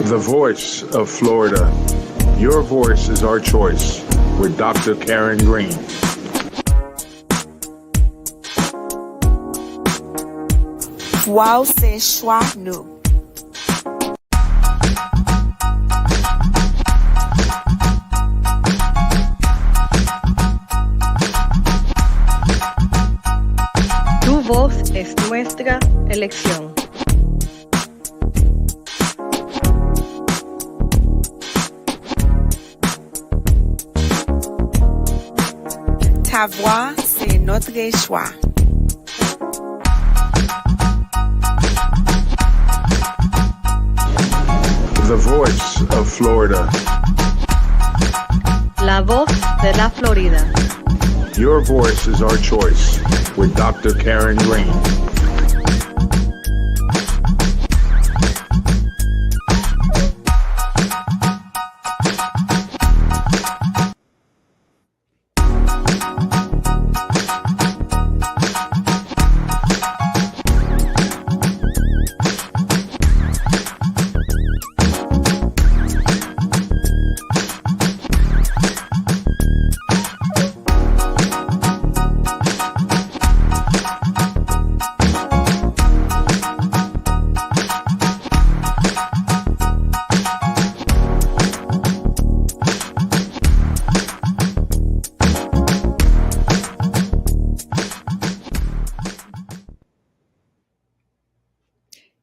The voice of Florida. Your voice is our choice with Dr. Karen Green. Wow, c'est choix nous. Tu voz es nuestra elección. Ta voix, c'est notre choix. The voice of Florida. La voz de la Florida. Your voice is our choice with Dr. Karen Green.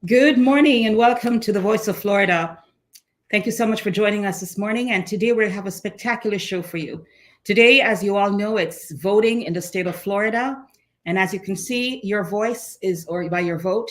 Good morning and welcome to the Voice of Florida. Thank you so much for joining us this morning. And today we have a spectacular show for you. Today, as you all know, it's voting in the state of Florida. And as you can see, your voice is, or by your vote.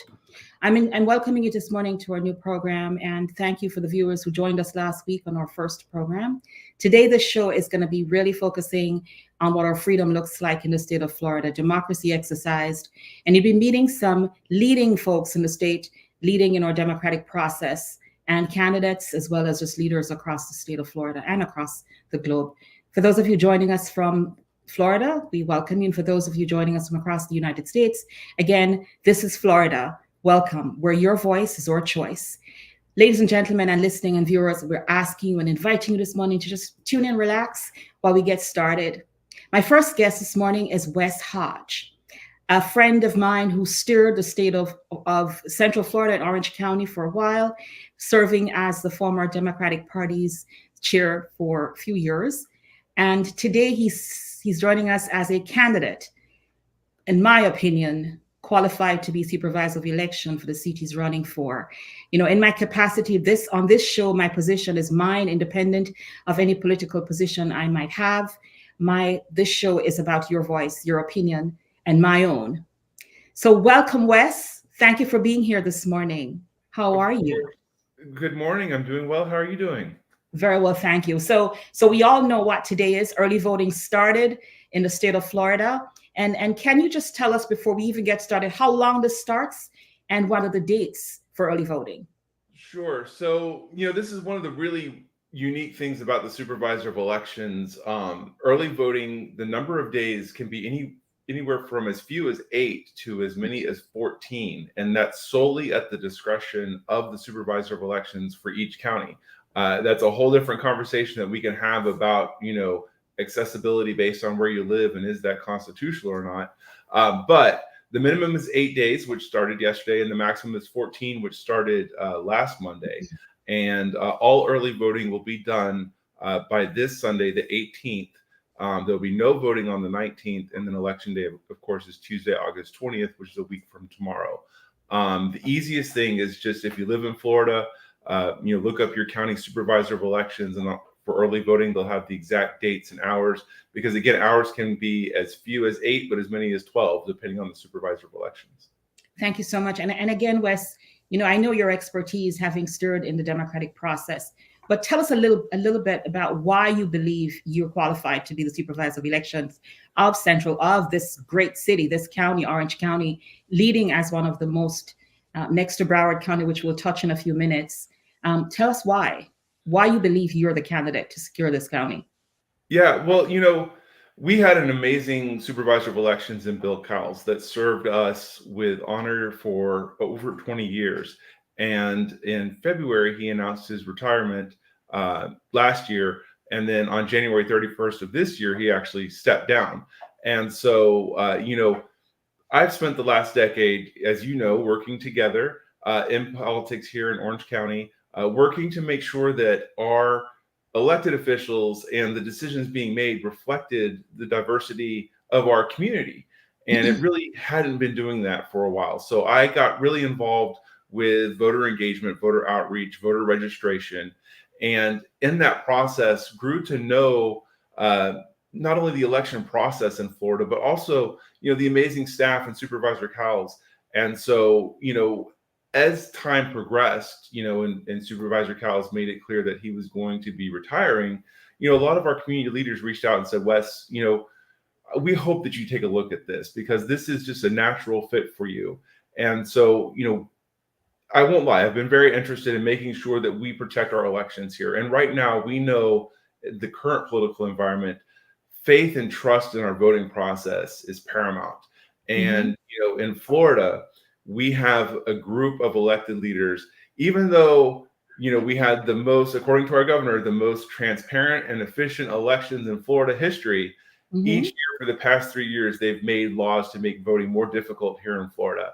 I'm welcoming you this morning to our new program. And thank you for the viewers who joined us last week on our first program. Today, the show is going to be really focusing on what our freedom looks like in the state of Florida, democracy exercised. And you'll be meeting some leading folks in the state, leading in our democratic process, and candidates as well as just leaders across the state of Florida and across the globe. For those of you joining us from Florida, we welcome you. And for those of you joining us from across the United States, again, this is Florida. Welcome, where your voice is our choice. Ladies and gentlemen, and listening and viewers, we're asking you and inviting you this morning to just tune in, relax while we get started. My first guest this morning is Wes Hodge, a friend of mine who steered the state of Central Florida and Orange County for a while, serving as the former Democratic Party's chair for a few years. And today he's joining us as a candidate, in my opinion, qualified to be supervisor of election for the seat he's running for. You know, in my capacity, on this show, my position is mine, independent of any political position I might have. This show is about your voice, your opinion, and my own. So welcome, Wes. Thank you for being here this morning. How are you? Good morning. I'm doing well. How are you doing? Very well, thank you. So we all know what today is. Early voting started in the state of Florida. And can you just tell us before we even get started how long this starts and what are the dates for early voting? Sure. So, this is one of the really unique things about the supervisor of elections. Early voting, the number of days can be anywhere from as few as 8 to as many as 14. And that's solely at the discretion of the supervisor of elections for each county. That's a whole different conversation that we can have about, accessibility based on where you live and is that constitutional or not. But the minimum is 8 days, which started yesterday, and the maximum is 14, which started last Monday. And all early voting will be done by this Sunday, the 18th. There'll be no voting on the 19th, and then election day, of course, is Tuesday, August 20th, which is a week from tomorrow. The easiest thing is just if you live in Florida, look up your county supervisor of elections, and for early voting, they'll have the exact dates and hours, because again, hours can be as few as 8, but as many as 12, depending on the supervisor of elections. Thank you so much. And again, Wes, I know your expertise having stirred in the democratic process, but tell us a little bit about why you believe you're qualified to be the supervisor of elections of this great city, this county, Orange County, leading as one of the most next to Broward County, which we'll touch in a few minutes. Tell us why you believe you're the candidate to secure this county. Yeah, well, we had an amazing supervisor of elections in Bill Cowles that served us with honor for over 20 years. And in February, he announced his retirement last year. And then on January 31st of this year, he actually stepped down. And so, I've spent the last decade, as you know, working together in politics here in Orange County, working to make sure that our elected officials and the decisions being made reflected the diversity of our community. And it really hadn't been doing that for a while. So I got really involved with voter engagement, voter outreach, voter registration. And in that process, grew to know not only the election process in Florida, but also, the amazing staff and Supervisor Cowles. And so, as time progressed, and Supervisor Cowles made it clear that he was going to be retiring, a lot of our community leaders reached out and said, Wes, we hope that you take a look at this because this is just a natural fit for you. And so, I won't lie, I've been very interested in making sure that we protect our elections here. And right now, we know the current political environment, faith and trust in our voting process is paramount. And, in Florida, we have a group of elected leaders, even though, we had the most, according to our governor, the most transparent and efficient elections in Florida history. Each year for the past 3 years, they've made laws to make voting more difficult here in Florida.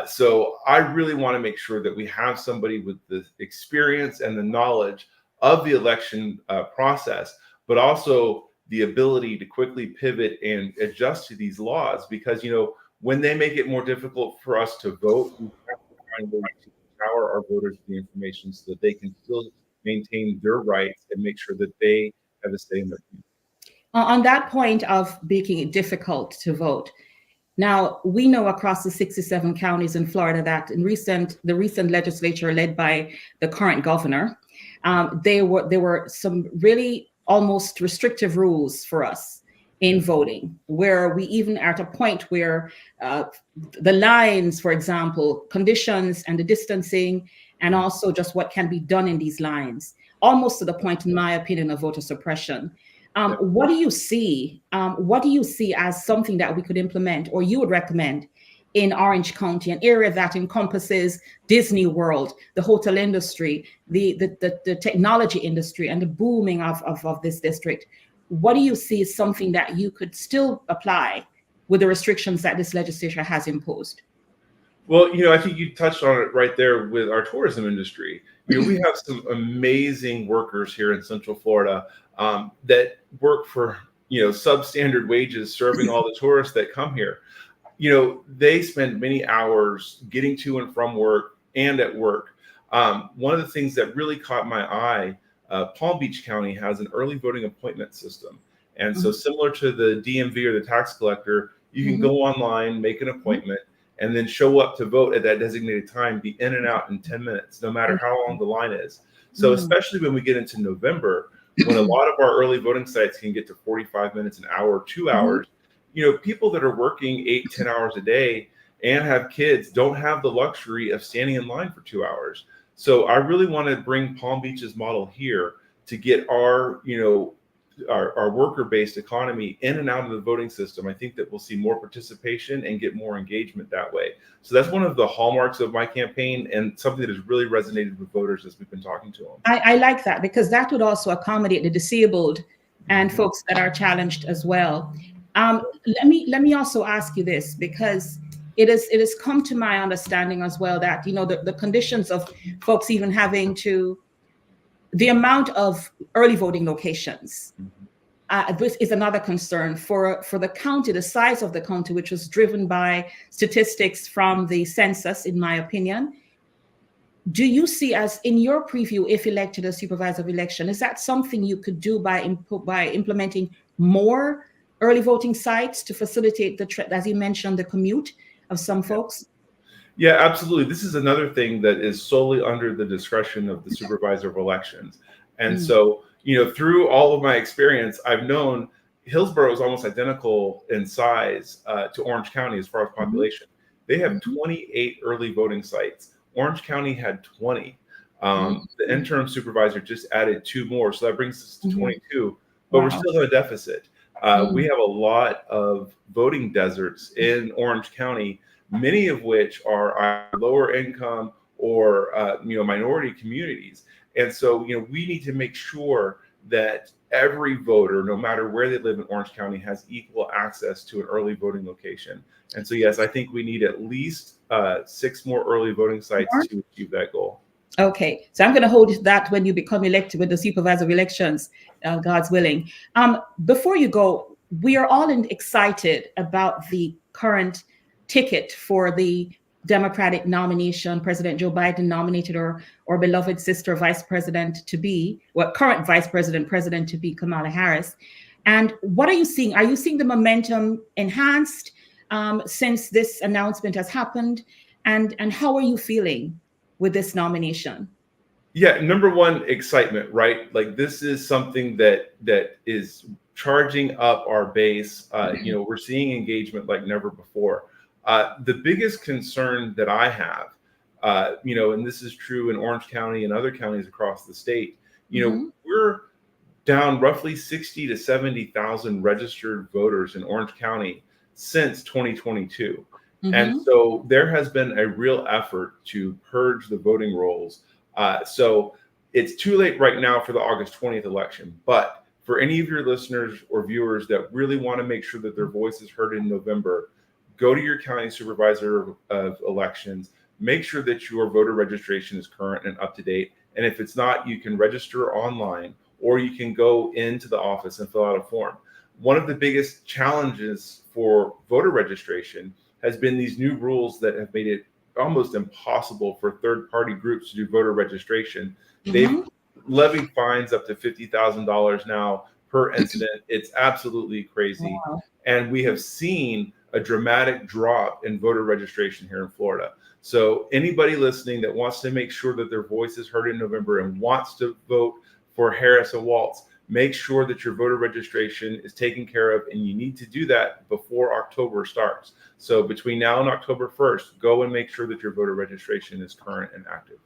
So I really want to make sure that we have somebody with the experience and the knowledge of the election process, but also the ability to quickly pivot and adjust to these laws. Because, when they make it more difficult for us to vote, we have to find ways to empower our voters with the information so that they can still maintain their rights and make sure that they have a say in their community. On that point of making it difficult to vote, now we know across the 67 counties in Florida that the recent legislature led by the current governor, there were some really almost restrictive rules for us in voting, where we even are at a point where the lines, for example, conditions and the distancing, and also just what can be done in these lines, almost to the point, in my opinion, of voter suppression. What do you see? What do you see as something that we could implement, or you would recommend in Orange County, an area that encompasses Disney World, the hotel industry, the technology industry, and the booming of this district? What do you see as something that you could still apply with the restrictions that this legislature has imposed? Well, I think you touched on it right there with our tourism industry. We have some amazing workers here in Central Florida that work for, substandard wages, serving all the tourists that come here. They spend many hours getting to and from work and at work. One of the things that really caught my eye, Palm Beach County has an early voting appointment system. And so similar to the DMV or the tax collector, you can go online, make an appointment, and then show up to vote at that designated time, be in and out in 10 minutes, no matter how long the line is. So especially when we get into November, when a lot of our early voting sites can get to 45 minutes, an hour, 2 hours, people that are working 8-10 hours a day and have kids don't have the luxury of standing in line for 2 hours. So I really want to bring Palm Beach's model here to get our worker-based economy in and out of the voting system. I think that we'll see more participation and get more engagement that way. So that's one of the hallmarks of my campaign and something that has really resonated with voters as we've been talking to them. I like that, because that would also accommodate the disabled and folks that are challenged as well. Let me also ask you this, because it has come to my understanding as well that, the conditions of folks even having to, the amount of early voting locations, this is another concern for the county, the size of the county, which was driven by statistics from the census, in my opinion. Do you see, as in your preview, if elected a supervisor of election, is that something you could do by implementing more early voting sites to facilitate as you mentioned, the commute of some folks? Yeah, absolutely. This is another thing that is solely under the discretion of the supervisor of elections. And so, through all of my experience, I've known Hillsborough is almost identical in size to Orange County as far as population. They have 28 early voting sites. Orange County had 20. The interim supervisor just added 2 more. So that brings us to 22, but we're still in a deficit. We have a lot of voting deserts in Orange County, many of which are either lower income or minority communities. And so, we need to make sure that every voter, no matter where they live in Orange County, has equal access to an early voting location. And so, yes, I think we need at least 6 more early voting sites to achieve that goal. Okay, so I'm going to hold that when you become elected with the supervisory elections, God's willing. Before you go, we are all excited about the current ticket for the Democratic nomination. President Joe Biden nominated our beloved sister vice president to be, current vice president to be Kamala Harris. And what are you seeing? Are you seeing the momentum enhanced since this announcement has happened? And how are you feeling with this nomination? Yeah, number one, excitement, right? Like, this is something that is charging up our base. We're seeing engagement like never before. The biggest concern that I have, and this is true in Orange County and other counties across the state, we're down roughly 60 to 70,000 registered voters in Orange County since 2022. And so there has been a real effort to purge the voting rolls. So it's too late right now for the August 20th election. But for any of your listeners or viewers that really want to make sure that their voice is heard in November, go to your county supervisor of elections, make sure that your voter registration is current and up to date. And if it's not, you can register online, or you can go into the office and fill out a form. One of the biggest challenges for voter registration has been these new rules that have made it almost impossible for third-party groups to do voter registration. They've levied fines up to $50,000 now per incident. It's absolutely crazy. Wow. And we have seen a dramatic drop in voter registration here in Florida. So anybody listening that wants to make sure that their voice is heard in November and wants to vote for Harris and Walz, make sure that your voter registration is taken care of, and you need to do that before October starts. So between now and October 1st, go and make sure that your voter registration is current and active.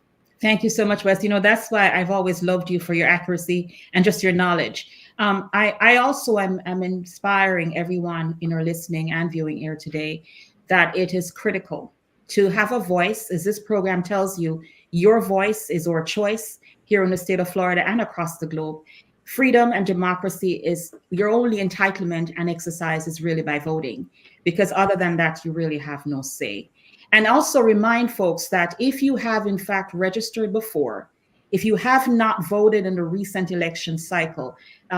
Thank you so much, Wes. That's why I've always loved you, for your accuracy and just your knowledge. I also am inspiring everyone in our listening and viewing here today that it is critical to have a voice. As this program tells you, your voice is our choice here in the state of Florida and across the globe. Freedom and democracy is your only entitlement and exercise is really by voting, because other than that, you really have no say. And also remind folks that if you have in fact registered before, if you have not voted in the recent election cycle,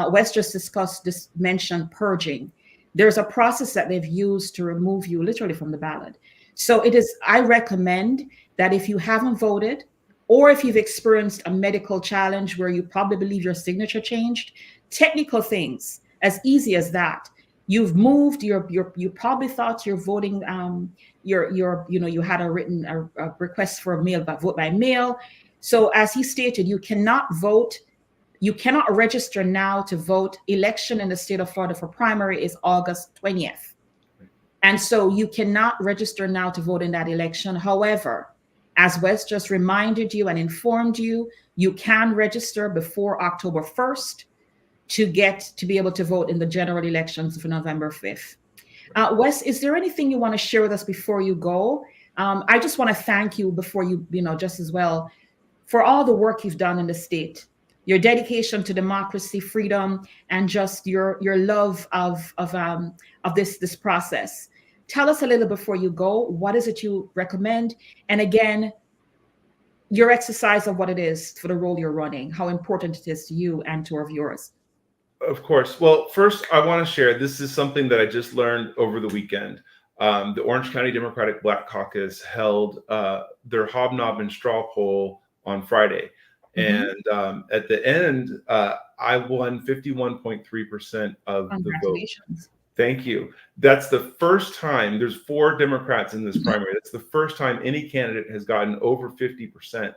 Wes just mentioned purging. There's a process that they've used to remove you literally from the ballot. So I recommend that if you haven't voted, or if you've experienced a medical challenge where you probably believe your signature changed, technical things as easy as that. You've moved, you probably thought you're voting, you had a written request for a vote by mail. So as he stated, you cannot vote, you cannot register now to vote. Election in the state of Florida for primary is August 20th. And so you cannot register now to vote in that election. However, as Wes just reminded you and informed you, you can register before October 1st to be able to vote in the general elections for November 5th. Wes, is there anything you want to share with us before you go? I just want to thank you before you, just as well, for all the work you've done in the state, your dedication to democracy, freedom, and just your love of this process. Tell us a little before you go, what is it you recommend? And again, your exercise of what it is for the role you're running, how important it is to you and to our viewers. Of course. Well, first, I want to share, this is something that I just learned over the weekend. The Orange County Democratic Black Caucus held their hobnob and straw poll on Friday. And at the end, I won 51.3% of the vote. Thank you. That's the first time, there's 4 Democrats in this primary. That's the first time any candidate has gotten over 50%.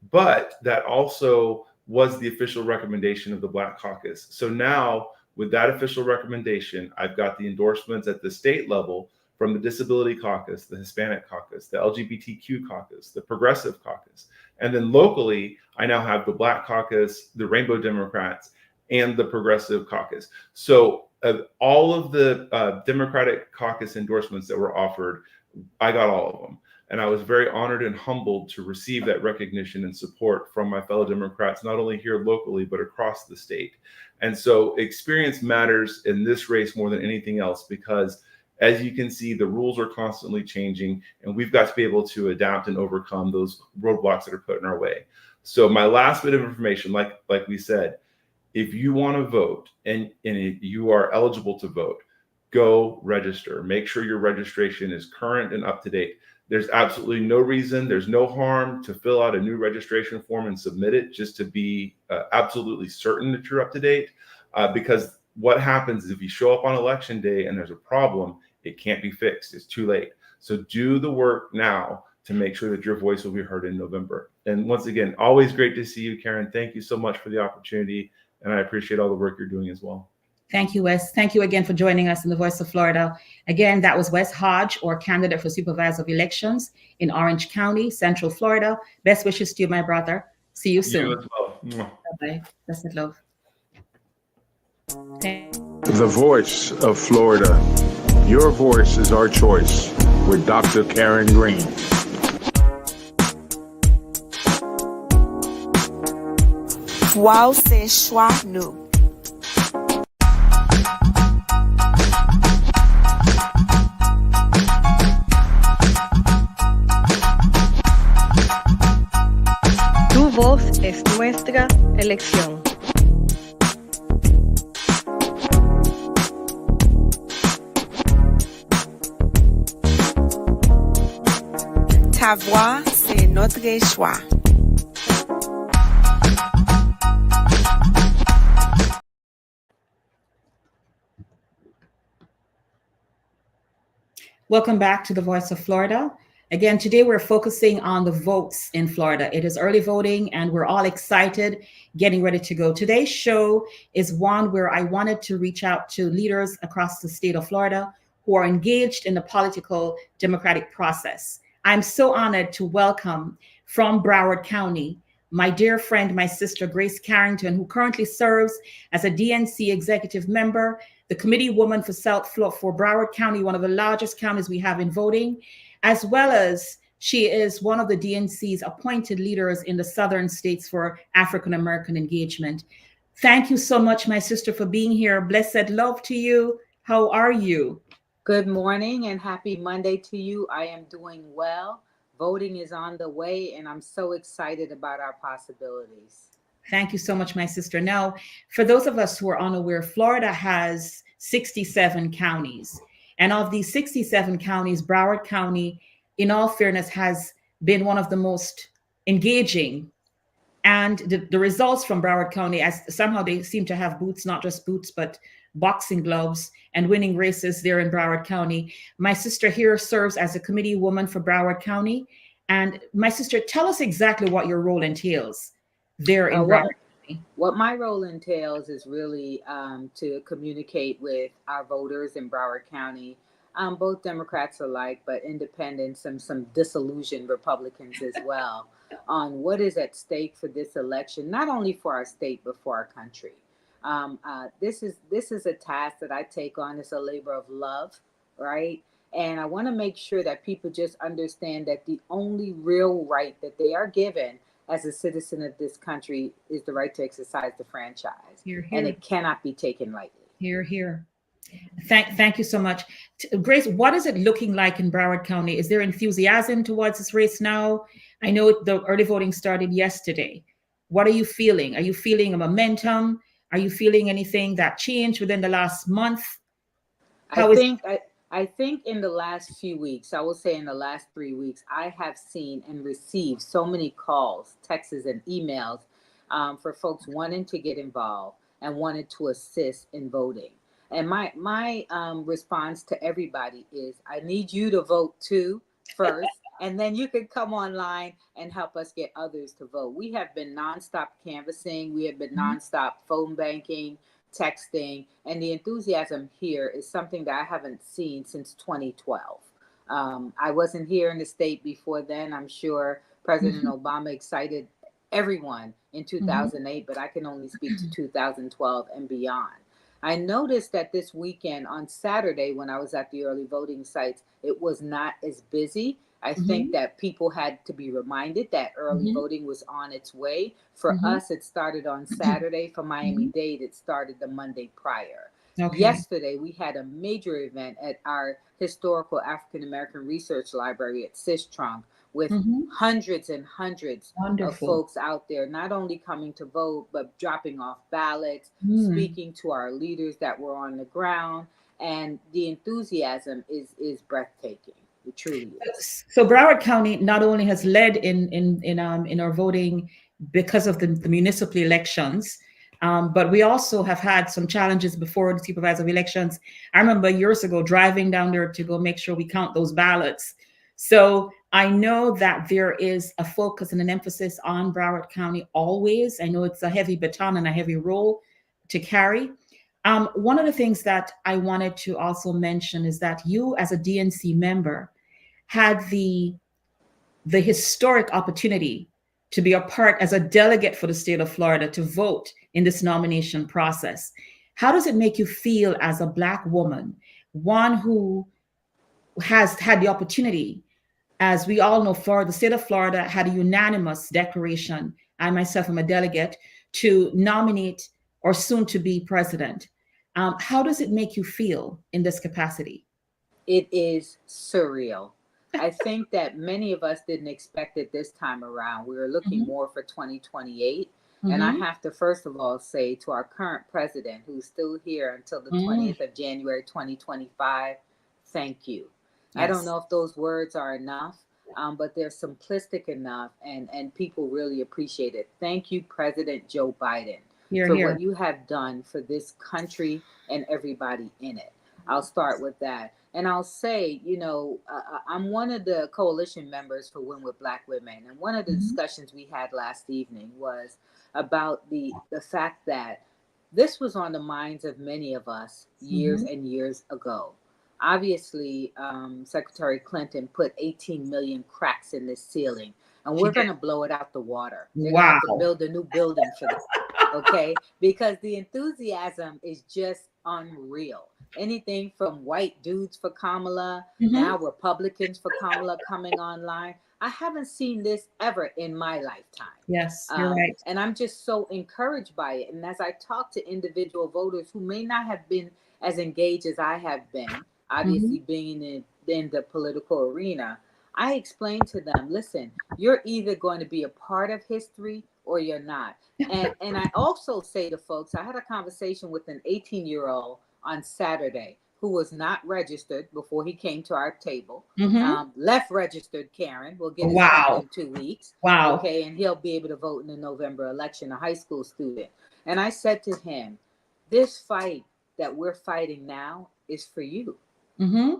But that also was the official recommendation of the Black Caucus. So now, with that official recommendation, I've got the endorsements at the state level from the Disability Caucus, the Hispanic Caucus, the LGBTQ Caucus, the Progressive Caucus. And then locally, I now have the Black Caucus, the Rainbow Democrats, and the Progressive Caucus. So all of the Democratic caucus endorsements that were offered, I got all of them. And I was very honored and humbled to receive that recognition and support from my fellow Democrats, not only here locally, but across the state. And so experience matters in this race more than anything else, because as you can see, the rules are constantly changing, and we've got to be able to adapt and overcome those roadblocks that are put in our way. So my last bit of information, like we said, if you want to vote and if you are eligible to vote, go register. Make sure your registration is current and up to date. There's absolutely no reason, there's no harm to fill out a new registration form and submit it just to be absolutely certain that you're up to date. Because what happens is if you show up on election day and there's a problem, it can't be fixed. It's too late. So do the work now to make sure that your voice will be heard in November. And once again, always great to see you, Karen. Thank you so much for the opportunity. And I appreciate all the work you're doing as well. Thank you, Wes. Thank you again for joining us in the Voice of Florida. Again, that was Wes Hodge, or candidate for Supervisor of Elections in Orange County, Central Florida. Best wishes to you, my brother. See you soon. You as well. Bye-bye. Best of love. The Voice of Florida. Your voice is our choice, with Dr. Karen Green. Wow, c'est choix nous. Tu voz es nuestra elección. Ta voix, c'est notre choix. Welcome back to the Voice of Florida. Again, today we're focusing on the votes in Florida. It is early voting and we're all excited, getting ready to go. Today's show is one where I wanted to reach out to leaders across the state of Florida who are engaged in the political democratic process. I'm so honored to welcome from Broward County, my dear friend, my sister, Grace Carrington, who currently serves as a DNC executive member, the committee woman for for Broward County, one of the largest counties we have in voting, as well as she is one of the DNC's appointed leaders in the southern states for African American engagement. Thank you so much, my sister, for being here. Blessed love to you. How are you? Good morning and happy Monday to you. I am doing well. Voting is on the way and I'm so excited about our possibilities. Thank you so much, my sister. Now, for those of us who are unaware, Florida has 67 counties. And of these 67 counties, Broward County, in all fairness, has been one of the most engaging. And the results from Broward County, as somehow they seem to have boots, not just boots, but boxing gloves and winning races there in Broward County. My sister here serves as a committee woman for Broward County. And my sister, tell us exactly what your role entails there in Broward County. What my role entails is really to communicate with our voters in Broward County, both Democrats alike, but independents and some disillusioned Republicans as well, on what is at stake for this election, not only for our state, but for our country. This is a task that I take on as a labor of love, right? And I want to make sure that people just understand that the only real right that they are given as a citizen of this country is the right to exercise the franchise. Hear, hear. And it cannot be taken lightly. Hear, hear. Thank you so much. Grace, what is it looking like in Broward County? Is there enthusiasm towards this race now? I know the early voting started yesterday. What are you feeling? Are you feeling a momentum? Are you feeling anything that changed within the last month? I think in the last few weeks, I will say in the last 3 weeks, I have seen and received so many calls, texts, and emails for folks wanting to get involved and wanted to assist in voting. And my response to everybody is, I need you to vote too first, and then you can come online and help us get others to vote. We have been nonstop canvassing. We have been nonstop phone banking, texting, and the enthusiasm here is something that I haven't seen since 2012. I wasn't here in the state before then. I'm sure President Obama excited everyone in 2008, but I can only speak to 2012 and beyond. I noticed that this weekend on Saturday, when I was at the early voting sites, it was not as busy. I think that people had to be reminded that early voting was on its way. For us, it started on Saturday. For Miami-Dade, it started the Monday prior. Okay. Yesterday, we had a major event at our historical African American research library at Sistrunk with hundreds and hundreds of folks out there, not only coming to vote, but dropping off ballots, speaking to our leaders that were on the ground. And the enthusiasm is breathtaking. It truly is. So Broward County not only has led in our voting because of the municipal elections, but we also have had some challenges before the supervisor of elections. I remember years ago driving down there to go make sure we count those ballots. So I know that there is a focus and an emphasis on Broward County always. I know it's a heavy baton and a heavy role to carry. One of the things that I wanted to also mention is that you, as a DNC member, had the historic opportunity to be a part as a delegate for the state of Florida to vote in this nomination process. How does it make you feel as a Black woman, one who has had the opportunity? As we all know, the state of Florida had a unanimous declaration, I myself am a delegate, to nominate or soon to be president. How does it make you feel in this capacity? It is surreal. I think that many of us didn't expect it this time around. We were looking more for 2028. And I have to, first of all, say to our current president, who's still here until the 20th of January, 2025, thank you. Yes. I don't know if those words are enough, but they're simplistic enough, and people really appreciate it. Thank you, President Joe Biden, what you have done for this country and everybody in it. I'll start with that. And I'll say, I'm one of the coalition members for Win with Black Women. And one of the discussions we had last evening was about the fact that this was on the minds of many of us years and years ago. Obviously, Secretary Clinton put 18 million cracks in this ceiling, and we're going to blow it out the water. They're going to have to build a new building for this, okay? Because the enthusiasm is just unreal. Anything from white dudes for Kamala, now Republicans for Kamala coming online. I haven't seen this ever in my lifetime. Yes, you're right. And I'm just so encouraged by it. And as I talk to individual voters who may not have been as engaged as I have been, obviously being in the political arena, I explain to them, listen, you're either going to be a part of history or you're not. And I also say to folks, I had a conversation with an 18-year-old on Saturday who was not registered before he came to our table. Left registered, Karen. We'll get his in 2 weeks. Wow. Okay, and he'll be able to vote in the November election, a high school student. And I said to him, this fight that we're fighting now is for you.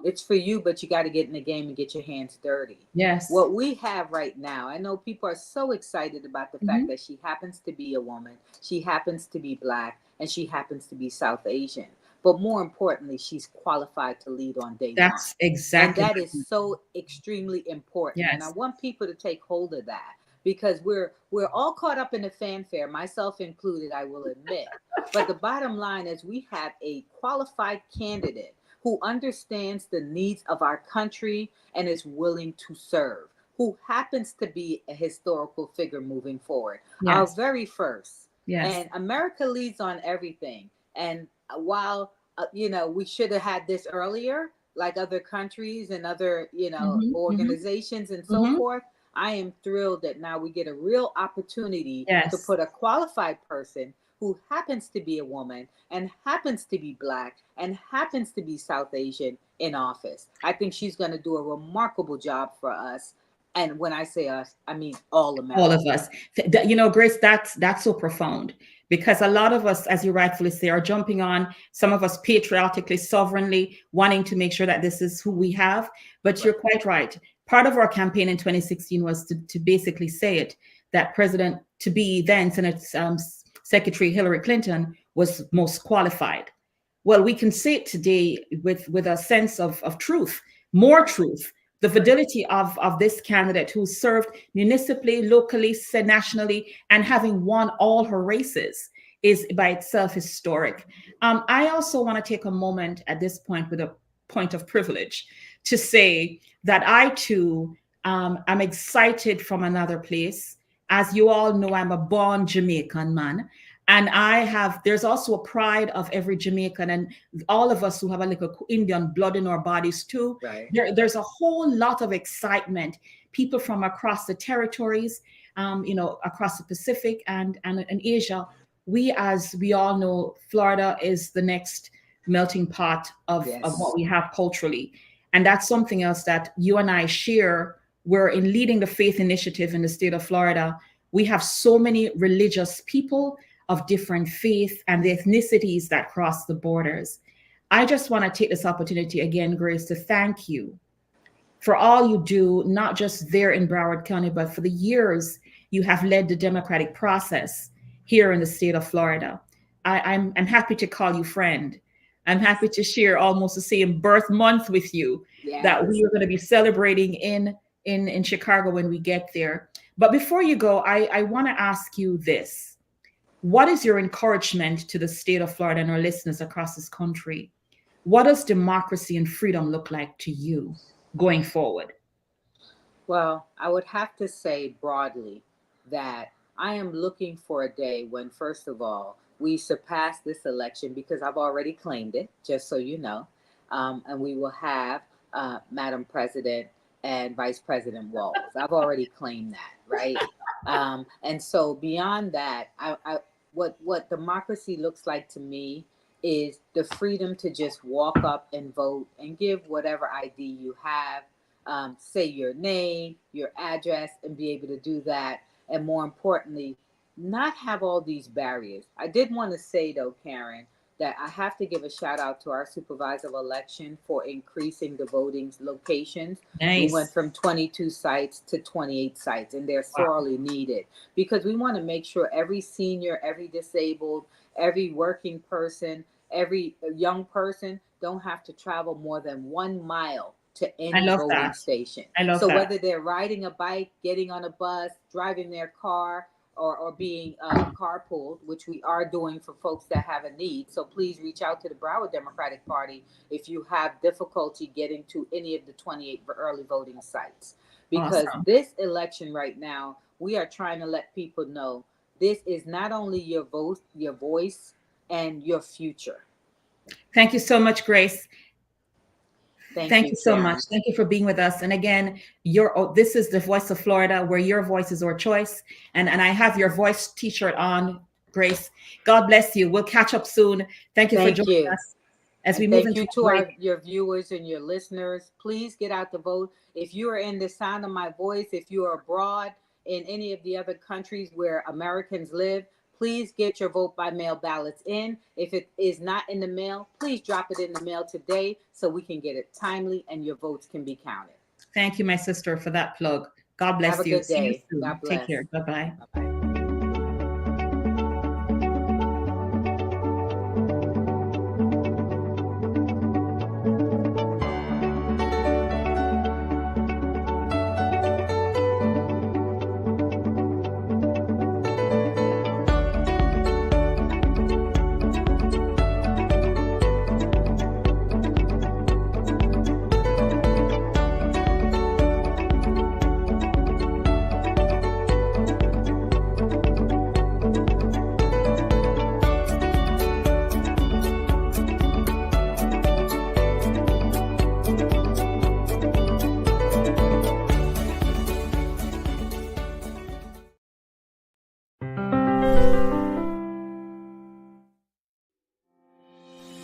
It's for you, but you got to get in the game and get your hands dirty. Yes. What we have right now, I know people are so excited about the fact that she happens to be a woman, she happens to be Black, and she happens to be South Asian. But more importantly, she's qualified to lead on day one. That's exactly. And that is so extremely important. Yes. And I want people to take hold of that, because we're all caught up in the fanfare, myself included, I will admit. But the bottom line is we have a qualified candidate who understands the needs of our country and is willing to serve, who happens to be a historical figure moving forward. Yes. Our very first. Yes. And America leads on everything. And while, we should have had this earlier, like other countries and other, organizations and so forth, I am thrilled that now we get a real opportunity to put a qualified person who happens to be a woman and happens to be Black and happens to be South Asian in office. I think she's going to do a remarkable job for us. And when I say us, I mean all Americans. All of us. Grace, that's so profound, because a lot of us, as you rightfully say, are jumping on, some of us patriotically, sovereignly, wanting to make sure that this is who we have. But you're quite right. Part of our campaign in 2016 was to basically say it, that President to be then Senate Secretary Hillary Clinton was most qualified. Well, we can say it today with a sense of truth, more truth, the validity of this candidate who served municipally, locally, nationally, and having won all her races. is by itself historic. I also want to take a moment at this point with a point of privilege to say that I too am excited from another place. As you all know, I'm a born Jamaican man. And there's also a pride of every Jamaican and all of us who have a little Indian blood in our bodies too. Right. There's a whole lot of excitement. People from across the territories, across the Pacific and Asia. As we all know, Florida is the next melting pot of what we have culturally. And that's something else that you and I share. We're in leading the faith initiative in the state of Florida. We have so many religious people of different faith and the ethnicities that cross the borders. I just want to take this opportunity again, Grace, to thank you for all you do, not just there in Broward County, but for the years you have led the democratic process here in the state of Florida. I'm happy to call you friend. I'm happy to share almost the same birth month with you that we are going to be celebrating in Chicago when we get there. But before you go, I want to ask you this. What is your encouragement to the state of Florida and our listeners across this country? What does democracy and freedom look like to you going forward? Well, I would have to say broadly that I am looking for a day when, first of all, we surpass this election, because I've already claimed it, just so you know, and we will have Madam President and Vice President Walz. I've already claimed that, right? And so beyond that, what democracy looks like to me is the freedom to just walk up and vote and give whatever ID you have, say your name, your address, and be able to do that. And more importantly, not have all these barriers. I did want to say though, Karen, that I have to give a shout out to our supervisor of election for increasing the voting locations. Nice. We went from 22 sites to 28 sites, and they're sorely needed, because we want to make sure every senior, every disabled, every working person, every young person don't have to travel more than 1 mile to any voting station. So whether they're riding a bike, getting on a bus, driving their car, or being carpooled, which we are doing for folks that have a need. So please reach out to the Broward Democratic Party if you have difficulty getting to any of the 28 early voting sites. Because this election right now, we are trying to let people know this is not only your vote, your voice, and your future. Thank you so much, Grace. Thank you so Karen. much. Thank you for being with us. And again, this is the Voice of Florida, where your voice is our choice. And I have your voice t-shirt on, Grace. God bless you. We'll catch up soon. Thank you for joining us as we move into your viewers and your listeners. Please get out to vote. If you are in the sound of my voice, if you are abroad in any of the other countries where Americans live, please get your vote by mail ballots in. If it is not in the mail, please drop it in the mail today so we can get it timely and your votes can be counted. Thank you, my sister, for that plug. God bless Have a you. good day. See you soon. God bless. Take care. Bye-bye. Bye-bye.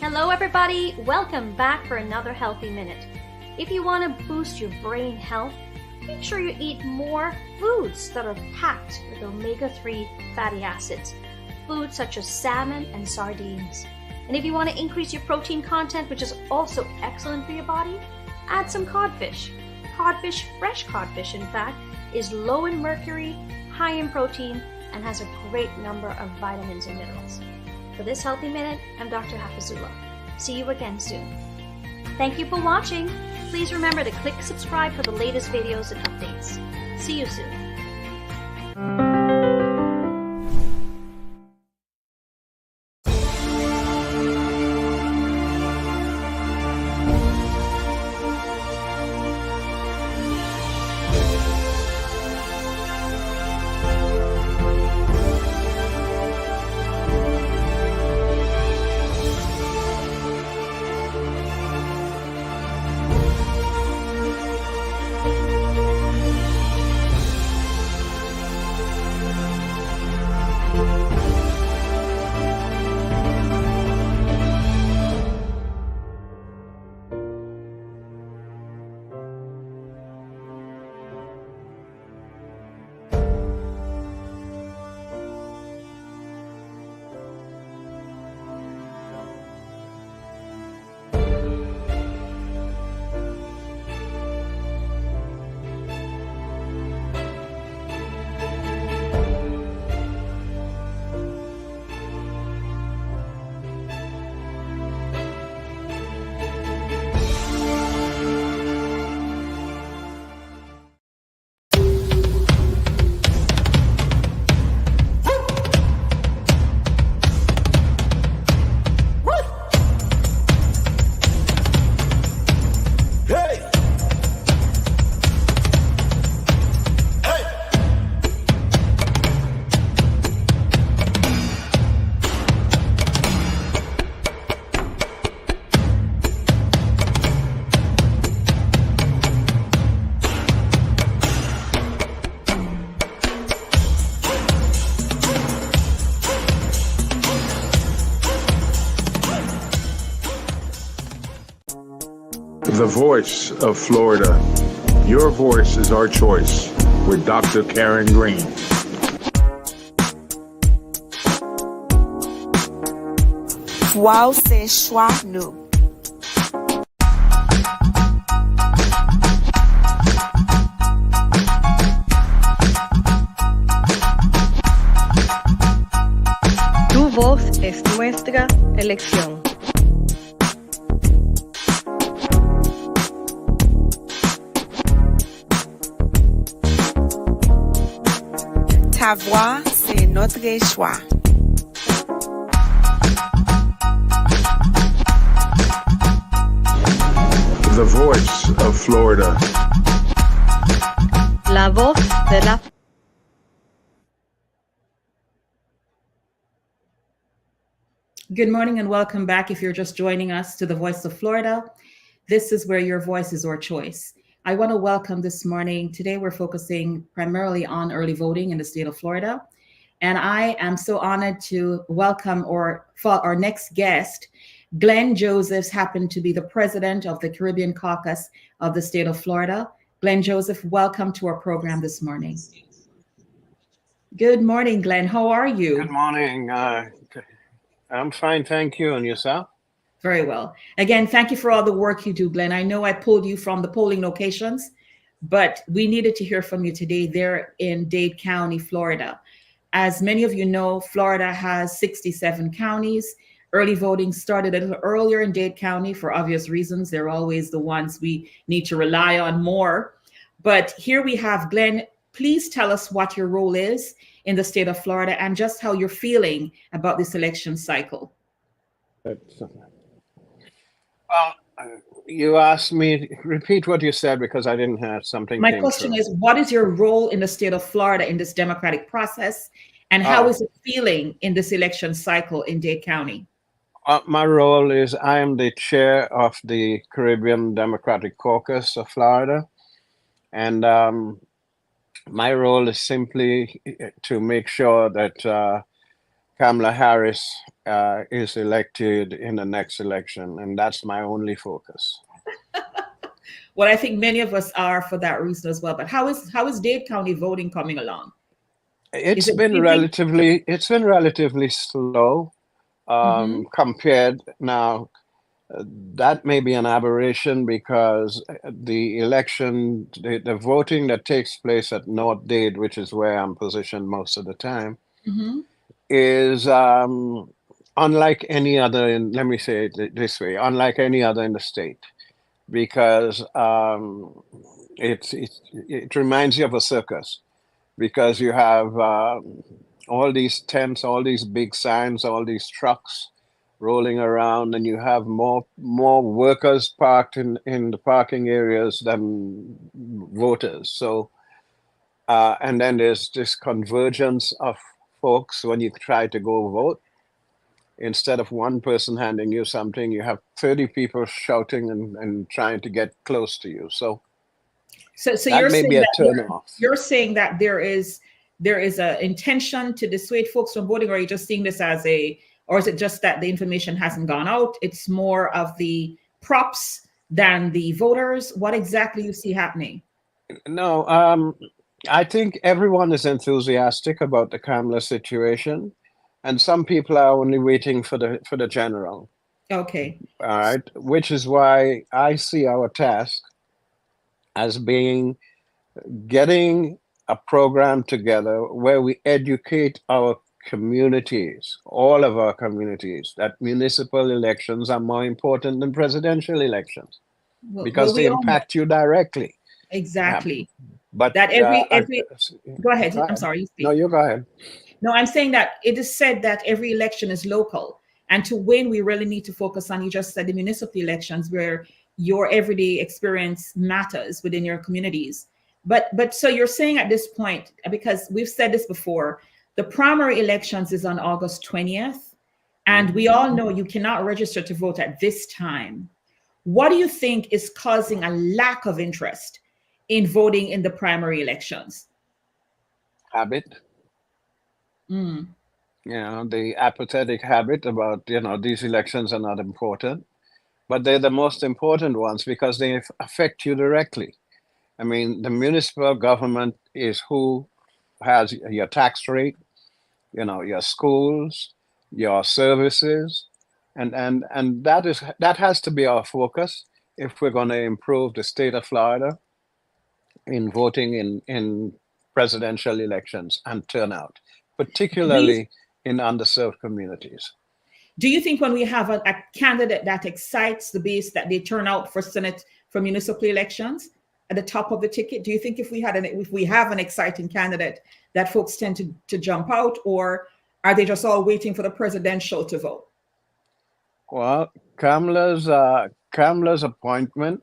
Hello everybody, welcome back for another Healthy Minute. If you want to boost your brain health, make sure you eat more foods that are packed with omega-3 fatty acids, foods such as salmon and sardines. And if you want to increase your protein content, which is also excellent for your body, add some codfish. Fresh codfish in fact, is low in mercury, high in protein, and has a great number of vitamins and minerals. For this Healthy Minute, I'm Dr. Hafizullah. See you again soon. Thank you for watching. Please remember to click subscribe for the latest videos and updates. See you soon. The voice of Florida. Your voice is our choice with Dr. Karen Green. Wow, c'est choix nous. Tu voz es nuestra elección. Ta voix, c'est notre choix. The voice of Florida. La voz de la Good morning and welcome back. If you're just joining us to the Voice of Florida, this is where your voice is our choice. I want to welcome this morning. Today, we're focusing primarily on early voting in the state of Florida. And I am so honored to welcome our next guest. Glenn Josephs happened to be the president of the Caribbean Caucus of the state of Florida. Glenn Joseph, welcome to our program this morning. Good morning, Glenn. How are you? Good morning. I'm fine, thank you. And yourself? Very well. Again, thank you for all the work you do, Glenn. I know I pulled you from the polling locations, but we needed to hear from you today there in Dade County, Florida. As many of you know, Florida has 67 counties. Early voting started a little earlier in Dade County for obvious reasons. They're always the ones we need to rely on more. But here we have Glenn. Please tell us what your role is in the state of Florida and just how you're feeling about this election cycle. Well, you asked me, repeat what you said because I didn't have something. My question is, what is your role in the state of Florida in this democratic process? And how is it feeling in this election cycle in Dade County? My role is I am the chair of the Caribbean Democratic Caucus of Florida. And my role is simply to make sure that Kamala Harris is elected in the next election. And that's my only focus. Well, I think many of us are for that reason as well. But how is Dade County voting coming along? It's been relatively slow compared now. That may be an aberration because the election, the voting that takes place at North Dade, which is where I'm positioned most of the time, is unlike any other in, let me say it this way, unlike any other in the state, because it reminds you of a circus. Because you have all these tents, all these big signs, all these trucks rolling around, and you have more workers parked in the parking areas than voters. So, and then there's this convergence of folks when you try to go vote. Instead of one person handing you something, you have 30 people shouting and trying to get close to you. So you're saying that you're saying that there is a intention to dissuade folks from voting, or are you just seeing this as or is it just that the information hasn't gone out? It's more of the props than the voters. What exactly you see happening? No, I think everyone is enthusiastic about the Kamala situation, and some people are only waiting for the general. Okay. All right, which is why I see our task as being getting a program together where we educate our communities, all of our communities, that municipal elections are more important than presidential elections because they impact you directly. Exactly. Yeah. But that every go ahead. I'm sorry. You speak. No, you go ahead. No, I'm saying that it is said that every election is local, and to win, we really need to focus on, you just said, the municipal elections where your everyday experience matters within your communities. But so you're saying at this point, because we've said this before, the primary elections is on August 20th, and we all know you cannot register to vote at this time. What do you think is causing a lack of interest in voting in the primary elections? Habit. The apathetic habit about, these elections are not important. but they're the most important ones because they affect you directly. I mean, the municipal government is who has your tax rate, your schools, your services, and that has to be our focus if we're going to improve the state of Florida in voting in presidential elections and turnout, particularly in underserved communities. Do you think when we have a candidate that excites the base that they turn out for Senate, for municipal elections at the top of the ticket? Do you think if we have an exciting candidate that folks tend to jump out, or are they just all waiting for the presidential to vote? Well, Kamala's appointment,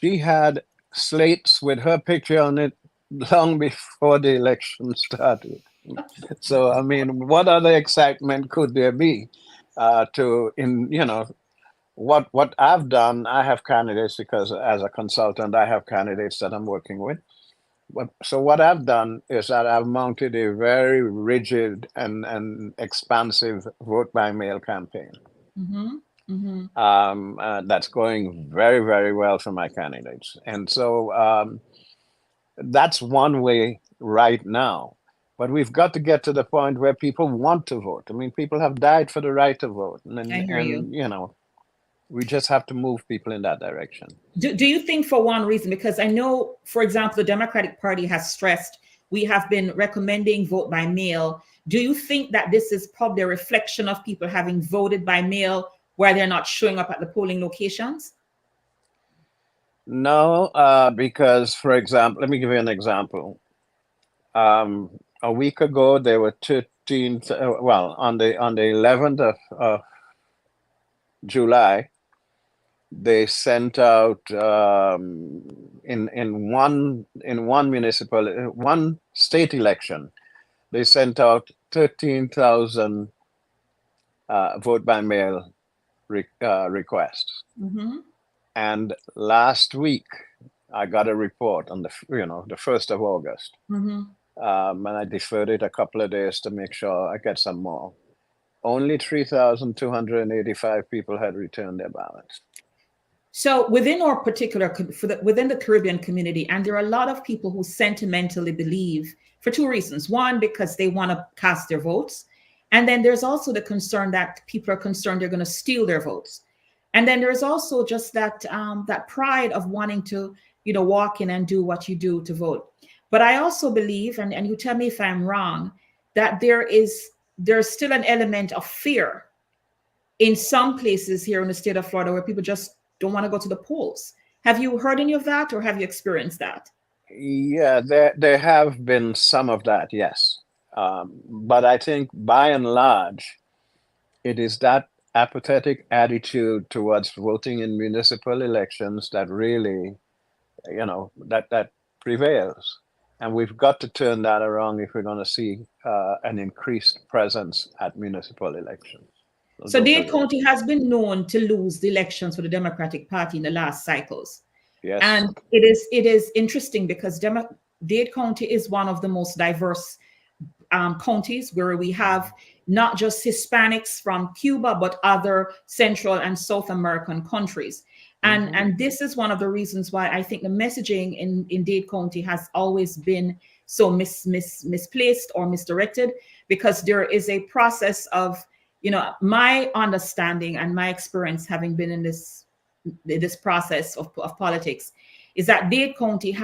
she had slates with her picture on it long before the election started. So, I mean, what other excitement could there be what I've done? I have candidates because as a consultant, I have candidates that I'm working with. So what I've done is that I've mounted a very rigid and expansive vote by mail campaign. That's going very, very well for my candidates. And so that's one way right now. But we've got to get to the point where people want to vote. I mean, people have died for the right to vote. And we just have to move people in that direction. Do you think, for one reason, because I know, for example, the Democratic Party has stressed, we have been recommending vote by mail. Do you think that this is probably a reflection of people having voted by mail where they're not showing up at the polling locations? No, because, for example, let me give you an example. A week ago, there were 13, on the 11th of July, they sent out in one state election, they sent out 13,000 vote by mail requests. And last week, I got a report on the 1st of August. And I deferred it a couple of days to make sure I get some more. Only 3,285 people had returned their ballots. So within our particular, within the Caribbean community, and there are a lot of people who sentimentally believe for two reasons. One, because they want to cast their votes. And then there's also the concern that people are concerned they're going to steal their votes. And then there's also just that that pride of wanting to, walk in and do what you do to vote. But I also believe, and you tell me if I'm wrong, that there's still an element of fear in some places here in the state of Florida where people just don't want to go to the polls. Have you heard any of that, or have you experienced that? Yeah, there have been some of that, yes. But I think by and large, it is that apathetic attitude towards voting in municipal elections that really, that prevails. And we've got to turn that around if we're going to see an increased presence at municipal elections. So Dade County has been known to lose the elections for the Democratic Party in the last cycles. Yes. And it is interesting because Dade County is one of the most diverse counties where we have not just Hispanics from Cuba, but other Central and South American countries. And this is one of the reasons why I think the messaging in Dade County has always been so misplaced or misdirected, because there is a process of, my understanding and my experience having been in this process of politics is that Dade County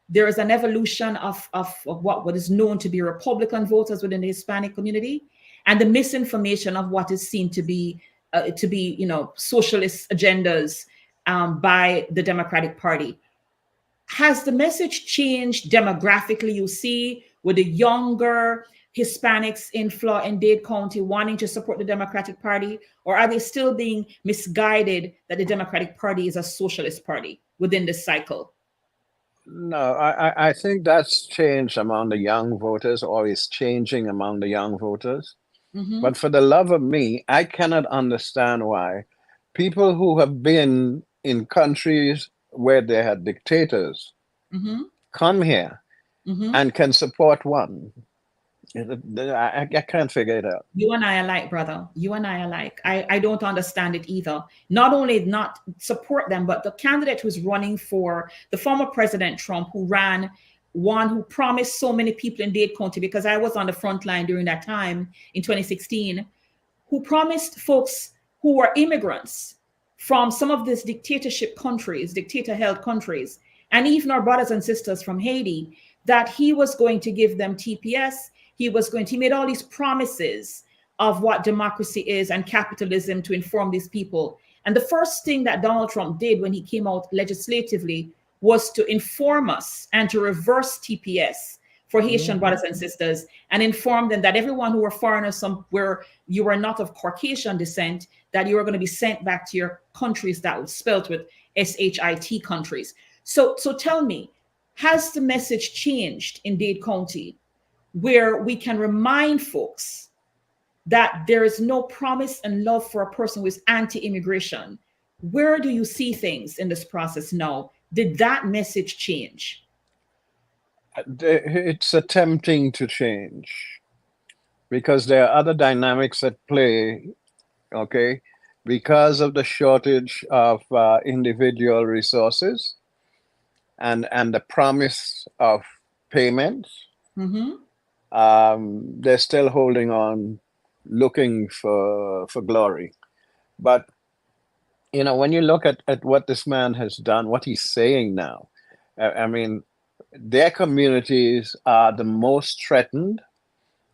there is an evolution of what is known to be Republican voters within the Hispanic community, and the misinformation of what is seen to be socialist agendas by the Democratic Party. Has the message changed demographically? You see, with the younger Hispanics in Dade County wanting to support the Democratic Party, or are they still being misguided that the Democratic Party is a socialist party within this cycle? No, I think that's changed among the young voters, or is changing among the young voters. But for the love of me, I cannot understand why people who have been in countries where they had dictators come here and can support one. I can't figure it out. You and I alike, brother. You and I alike. I don't understand it either. Not only not support them, but the candidate who's running for the former President Trump, who ran, one who promised so many people in Dade County, because I was on the front line during that time in 2016, who promised folks who were immigrants from some of these dictatorship countries, dictator-held countries, and even our brothers and sisters from Haiti, that he was going to give them TPS. He made all these promises of what democracy is and capitalism to inform these people. And the first thing that Donald Trump did when he came out legislatively was to inform us and to reverse TPS for Haitian brothers and sisters, and inform them that everyone who were foreigners, where you were not of Caucasian descent, that you were going to be sent back to your countries that was spelled with SHIT countries. So tell me, has the message changed in Dade County, where we can remind folks that there is no promise and love for a person who is anti-immigration? Where do you see things in this process now? Did that message change? It's attempting to change because there are other dynamics at play, okay? Because of the shortage of individual resources and the promise of payment, they're still holding on, looking for glory. But, you know, when you look at what this man has done, what he's saying now, I mean, their communities are the most threatened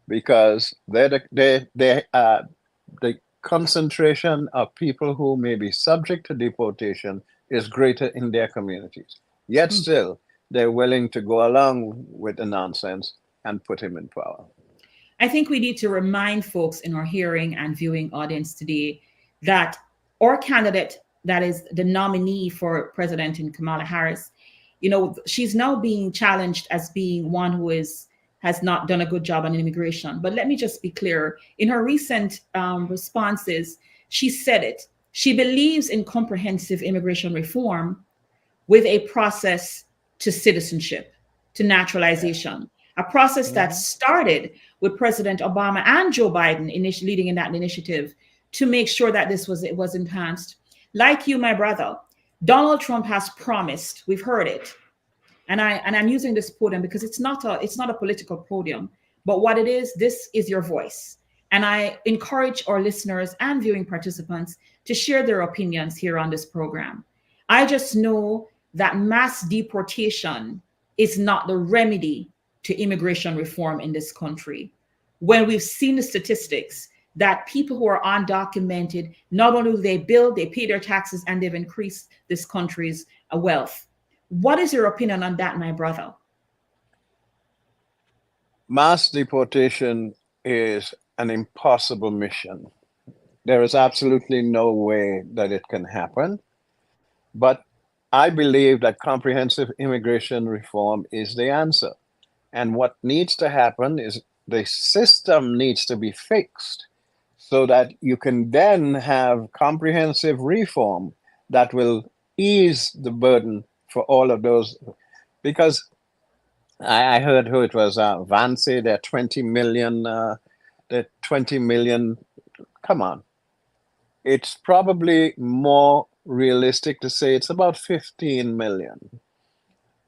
because the concentration of people who may be subject to deportation is greater in their communities. Yet still, they're willing to go along with the nonsense and put him in power. I think we need to remind folks in our hearing and viewing audience today that our candidate, that is the nominee for president in Kamala Harris, you know, she's now being challenged as being one who has not done a good job on immigration. But let me just be clear. In her recent responses, she said it. She believes in comprehensive immigration reform with a process to citizenship, to naturalization, a process that started with President Obama and Joe Biden leading in that initiative to make sure that it was enhanced. Like you, my brother, Donald Trump has promised, we've heard it, and I'm using this podium because it's not a political podium, but what it is, this is your voice. And I encourage our listeners and viewing participants to share their opinions here on this program. I just know that mass deportation is not the remedy to immigration reform in this country. When we've seen the statistics that people who are undocumented, not only do they build, they pay their taxes, and they've increased this country's wealth. What is your opinion on that, my brother? Mass deportation is an impossible mission. There is absolutely no way that it can happen. But I believe that comprehensive immigration reform is the answer. And what needs to happen is the system needs to be fixed so that you can then have comprehensive reform that will ease the burden for all of those. Because I heard who it was, Vance, they're 20 million, come on. It's probably more realistic to say it's about 15 million.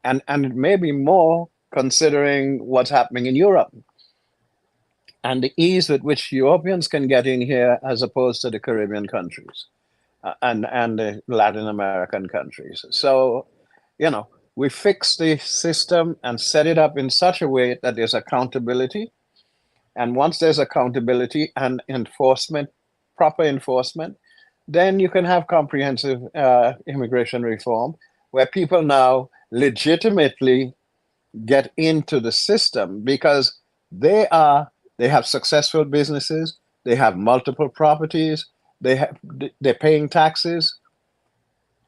And it may be more considering what's happening in Europe and the ease with which Europeans can get in here as opposed to the Caribbean countries and the Latin American countries. So, you know, we fix the system and set it up in such a way that there's accountability. And once there's accountability and enforcement, proper enforcement, then you can have comprehensive immigration reform where people now legitimately get into the system because they have successful businesses, they have multiple properties, they're paying taxes,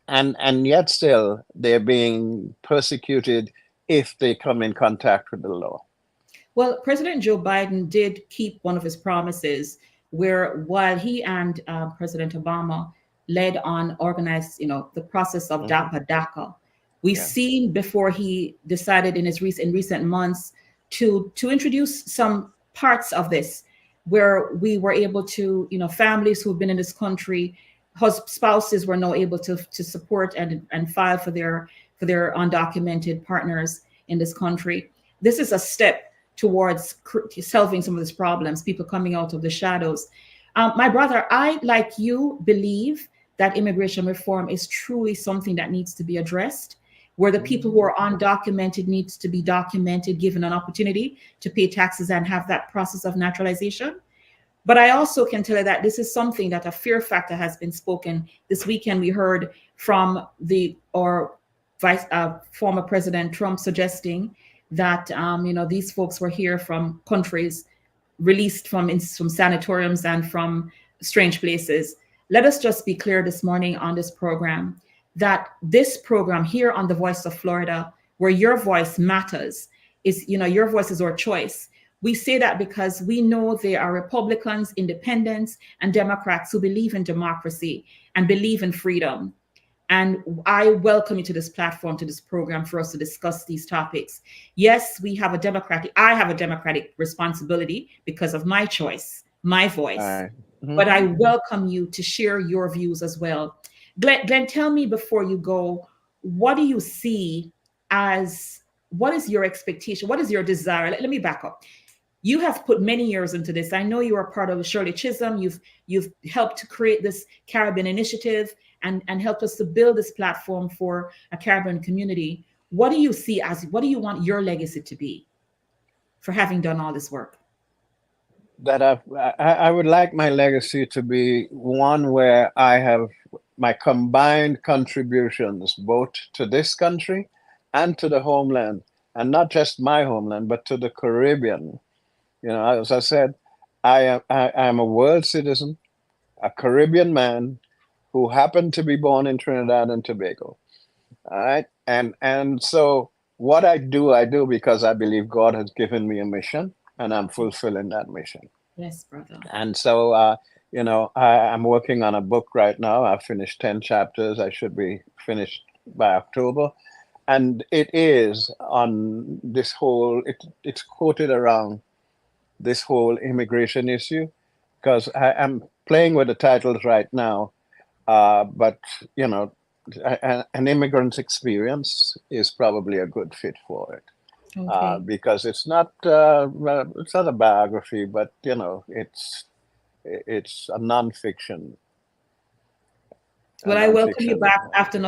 and yet still they're being persecuted if they come in contact with the law. Well, President Joe Biden did keep one of his promises where while he and President Obama led on organized, the process of DACA. We've seen before he decided in recent months to introduce some parts of this where we were able to, families who've been in this country, spouses were now able to support and file for their undocumented partners in this country. This is a step towards solving some of these problems, people coming out of the shadows. My brother, I, like you, believe that immigration reform is truly something that needs to be addressed, where the people who are undocumented needs to be documented, given an opportunity to pay taxes and have that process of naturalization. But I also can tell you that this is something that a fear factor has been spoken. This weekend, we heard from former President Trump suggesting that, these folks were here from countries released from sanatoriums and from strange places. Let us just be clear this morning on this program that this program here on The Voice of Florida, where your voice matters, is, your voice is our choice. We say that because we know there are Republicans, independents, and Democrats who believe in democracy and believe in freedom. And I welcome you to this platform, to this program, for us to discuss these topics. Yes, I have a democratic responsibility because of my choice, my voice. Mm-hmm. But I welcome you to share your views as well. Glenn, tell me before you go, what do you see what is your expectation? What is your desire? Let me back up. You have put many years into this. I know you are part of Shirley Chisholm. You've helped to create this Caribbean initiative and helped us to build this platform for a Caribbean community. What do you see what do you want your legacy to be for having done all this work? That I would like my legacy to be one where I have my combined contributions both to this country and to the homeland, and not just my homeland, but to the Caribbean. As I said, I am a world citizen, a Caribbean man who happened to be born in Trinidad and Tobago. All right. And so what I do because I believe God has given me a mission, and I'm fulfilling that mission. Yes, brother. And so, I'm working on a book right now. I've finished 10 chapters. I should be finished by October. And it is on this it's quoted around this whole immigration issue, because I'm playing with the titles right now. But, an immigrant's experience is probably a good fit for it. Okay. Because it's not a biography, but it's a nonfiction. Well, I welcome you back after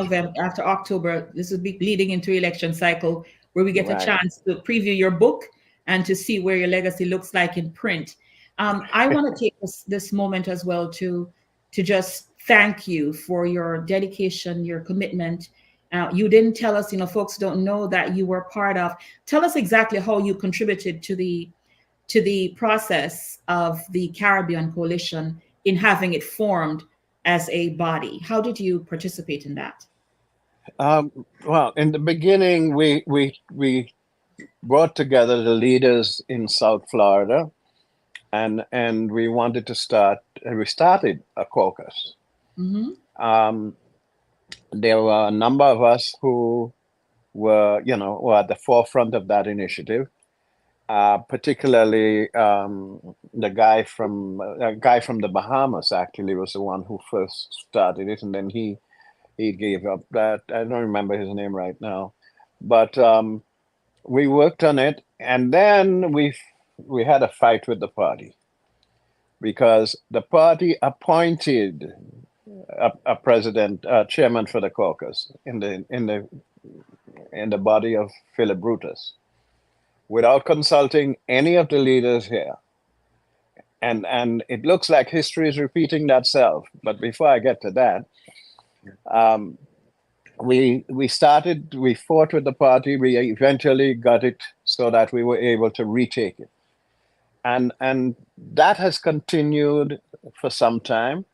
October. This will be leading into election cycle, where we get a chance to preview your book and to see where your legacy looks like in print. I want to take this moment as well to just thank you for your dedication, your commitment. You didn't tell us, folks don't know that you were part of. Tell us exactly how you contributed to the process of the Caribbean Coalition in having it formed as a body. How did you participate in that? Well, in the beginning, we brought together the leaders in South Florida, and we wanted to we started a caucus. Mm-hmm. There were a number of us who were at the forefront of that initiative, particularly the guy from the Bahamas actually was the one who first started it, and then he gave up. That I don't remember his name right now, but we worked on it, and then we had a fight with the party, because the party appointed a president, chairman for the caucus in the body of Philip Brutus, without consulting any of the leaders here. And it looks like history is repeating itself. But before I get to that, we fought with the party. We eventually got it so that we were able to retake it. And that has continued for some time.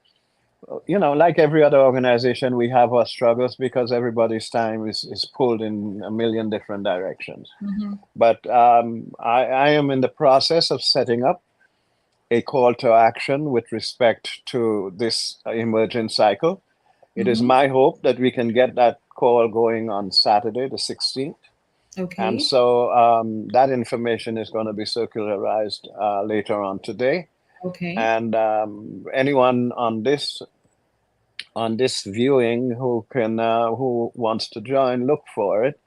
Like every other organization, we have our struggles because everybody's time is pulled in a million different directions. Mm-hmm. But I am in the process of setting up a call to action with respect to this emergent cycle. It is my hope that we can get that call going on Saturday, the 16th. Okay. And so that information is going to be circularized later on today. Okay. And anyone on this viewing who wants to join, look for it,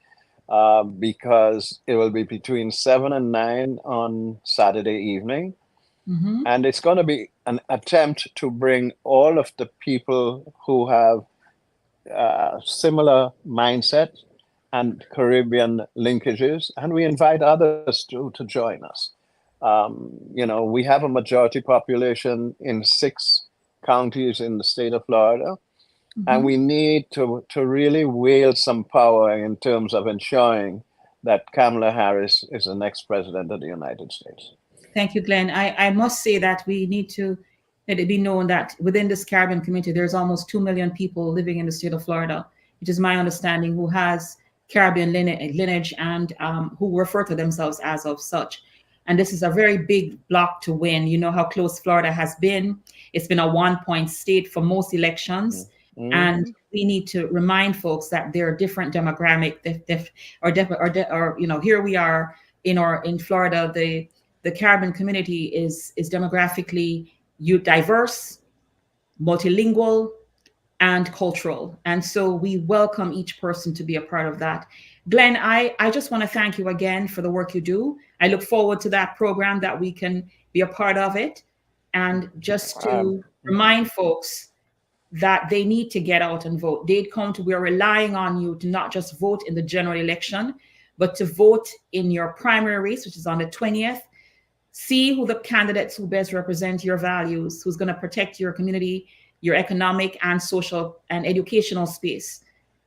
because it will be between 7 and 9 on Saturday evening. Mm-hmm. And it's going to be an attempt to bring all of the people who have similar mindset and Caribbean linkages, and we invite others to join us. We have a majority population in 6 counties in the state of Florida, and we need to really wield some power in terms of ensuring that Kamala Harris is the next president of the United States. Thank you, Glenn. I must say that we need to let it be known that within this Caribbean community, there's almost 2 million people living in the state of Florida, which is my understanding, who has Caribbean lineage and who refer to themselves as of such. And this is a very big block to win. You know how close Florida has been. It's been a 1-point state for most elections. And we need to remind folks that there are different demographic, here we are in Florida, the Caribbean community is demographically diverse, multilingual, and cultural. And so we welcome each person to be a part of that. Glenn, I just want to thank you again for the work you do. I look forward to that program, that we can be a part of it. And just to remind folks that they need to get out and vote. We're relying on you to not just vote in the general election, but to vote in your primary race, which is on the 20th. See who the candidates who best represent your values, who's going to protect your community, your economic and social and educational space.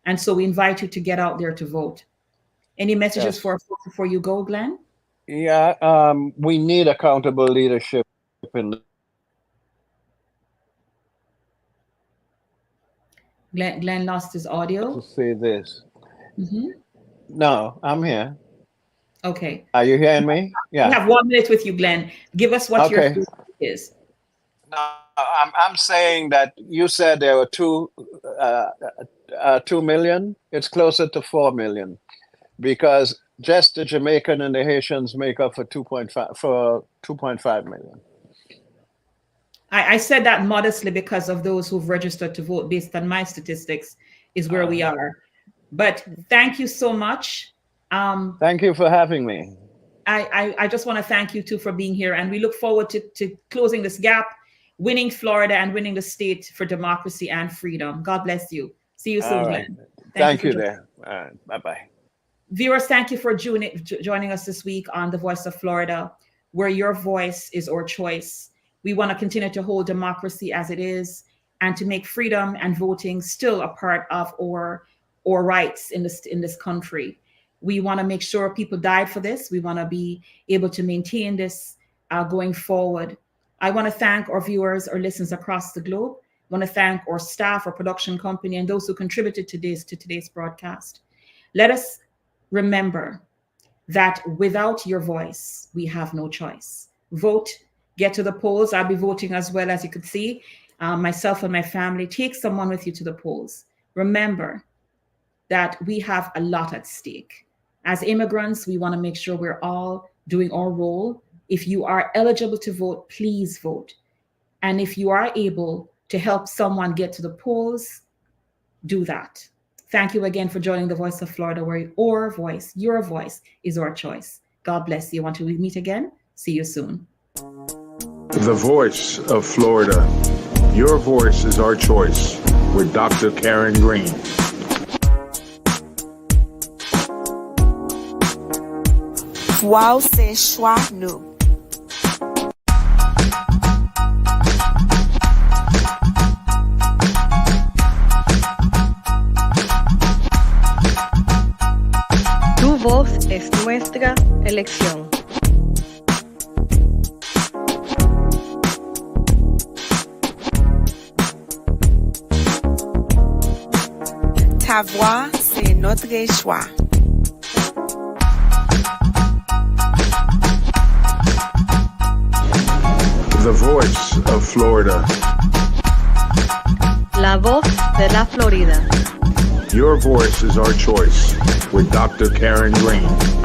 And so we invite you to get out there to vote. Any messages for folks before you go, Glenn? Yeah, we need accountable leadership in Glenn lost his audio. to say this. No, I'm here. Okay. Are you hearing me? Yeah. We have 1 minute with you, Glenn. Give us what your food is. No, I'm saying that you said there were 2 million. It's closer to 4 million, because just the Jamaican and the Haitians make up for 2.5 million. I said that modestly because of those who've registered to vote. Based on my statistics, is where we are. But thank you so much. Thank you for having me. I just want to thank you too for being here, and we look forward to closing this gap, winning Florida and winning the state for democracy and freedom. God bless you. See you soon, Glenn. Thank you there. Bye-bye. Viewers, thank you for joining us this week on The Voice of Florida, where your voice is our choice. We want to continue to hold democracy as it is, and to make freedom and voting still a part of our rights in this country. We want to make sure people died for this. We want to be able to maintain this going forward. I want to thank our viewers or listeners across the globe. I want to thank our staff, our production company, and those who contributed to today's broadcast. Let us remember that without your voice, we have no choice. Vote, get to the polls. I'll be voting as well, as you could see, myself and my family. Take someone with you to the polls. Remember that we have a lot at stake. As immigrants, we want to make sure we're all doing our role. If you are eligible to vote, please vote. And if you are able to help someone get to the polls, do that. Thank you again for joining The Voice of Florida, where your voice is our choice. God bless you. Until we meet again, see you soon. The Voice of Florida. Your voice is our choice, with Dr. Karen Green. Voix, c'est choix, nous. Tu voz es nuestra elección. Ta voix, c'est notre choix. The Voice of Florida. La voz de la Florida. Your voice is our choice with Dr. Karen Green.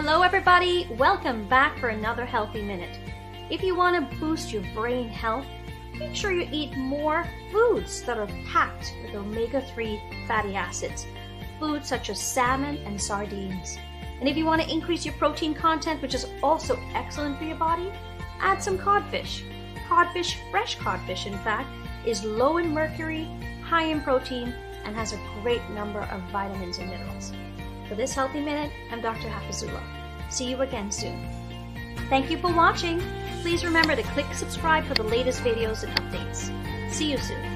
Hello everybody, welcome back for another Healthy Minute. If you want to boost your brain health, make sure you eat more foods that are packed with omega-3 fatty acids, foods such as salmon and sardines. And if you want to increase your protein content, which is also excellent for your body, add some codfish. Codfish, fresh codfish in fact, is low in mercury, high in protein, and has a great number of vitamins and minerals. For this Healthy Minute, I'm Dr. Hafizullah. See you again soon. Thank you for watching. Please remember to click subscribe for the latest videos and updates. See you soon.